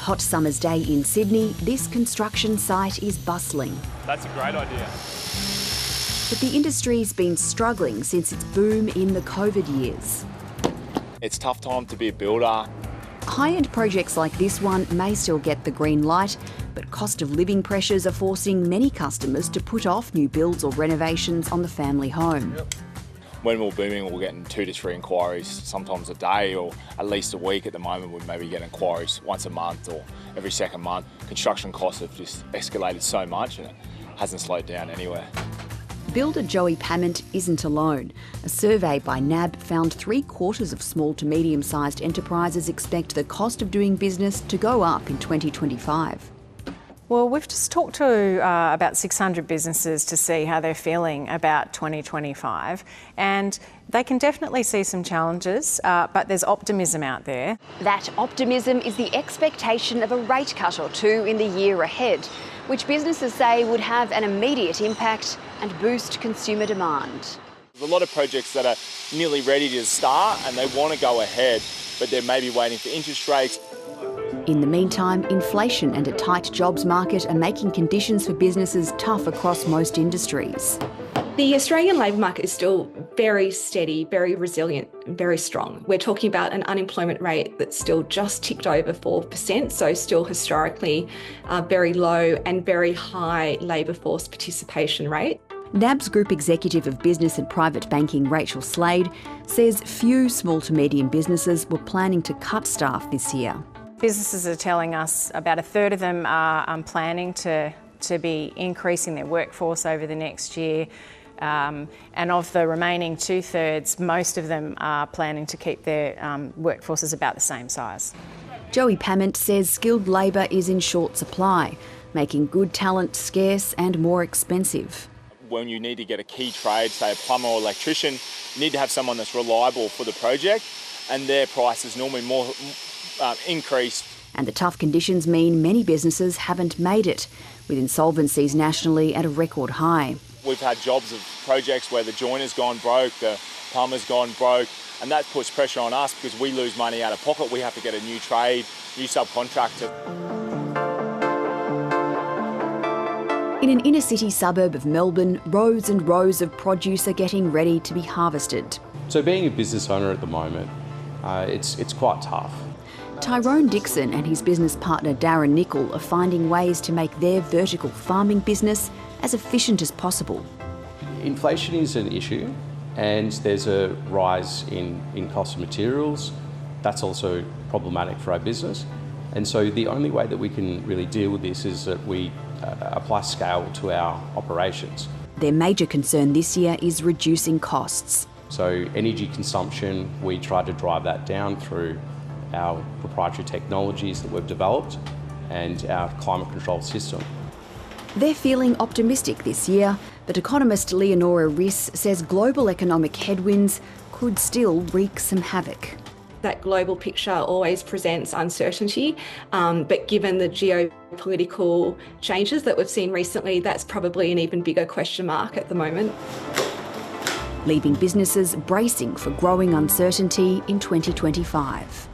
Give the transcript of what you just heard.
hot summer's day in Sydney, this construction site is bustling. That's a great idea. But the industry's been struggling since its boom in the COVID years. It's a tough time to be a builder. High-end projects like this one may still get the green light, but cost of living pressures are forcing many customers to put off new builds or renovations on the family home. When we're booming, we're getting 2 to 3 inquiries, sometimes a day or at least a week. At the moment, we maybe get inquiries once a month or every second month. Construction costs have just escalated so much and it hasn't slowed down anywhere. Builder Joey Pament isn't alone. A survey by NAB found 3/4 of small to medium-sized enterprises expect the cost of doing business to go up in 2025. Well, we've just talked to about 600 businesses to see how they're feeling about 2025, and they can definitely see some challenges, but there's optimism out there. That optimism is the expectation of a rate cut or two in the year ahead, which businesses say would have an immediate impact and boost consumer demand. There's a lot of projects that are nearly ready to start and they want to go ahead, but they're maybe waiting for interest rates. In the meantime, inflation and a tight jobs market are making conditions for businesses tough across most industries. The Australian labour market is still very steady, very resilient, very strong. We're talking about an unemployment rate that's still just ticked over 4%, so still historically very low and very high labour force participation rate. NAB's Group Executive of Business and Private Banking, Rachel Slade, says few small to medium businesses were planning to cut staff this year. Businesses are telling us about a third of them are planning to be increasing their workforce over the next year. And of the remaining 2/3, most of them are planning to keep their workforces about the same size. Joey Pament says skilled labour is in short supply, making good talent scarce and more expensive. When you need to get a key trade, say a plumber or electrician, you need to have someone that's reliable for the project, and their price is normally more increased. And the tough conditions mean many businesses haven't made it, with insolvencies nationally at a record high. We've had jobs of projects where the joiner's gone broke, the plumber's gone broke, and that puts pressure on us because we lose money out of pocket. We have to get a new trade, new subcontractor. In an inner city suburb of Melbourne, rows and rows of produce are getting ready to be harvested. So being a business owner at the moment, it's quite tough. Tyrone Dixon and his business partner Darren Nicol are finding ways to make their vertical farming business as efficient as possible. Inflation is an issue and there's a rise in cost of materials. That's also problematic for our business. And so the only way that we can really deal with this is that we apply scale to our operations. Their major concern this year is reducing costs. So energy consumption, we try to drive that down through our proprietary technologies that we've developed and our climate control system. They're feeling optimistic this year, but economist Leonora Riss says global economic headwinds could still wreak some havoc. That global picture always presents uncertainty, but given the geopolitical changes that we've seen recently, that's probably an even bigger question mark at the moment. Leaving businesses bracing for growing uncertainty in 2025.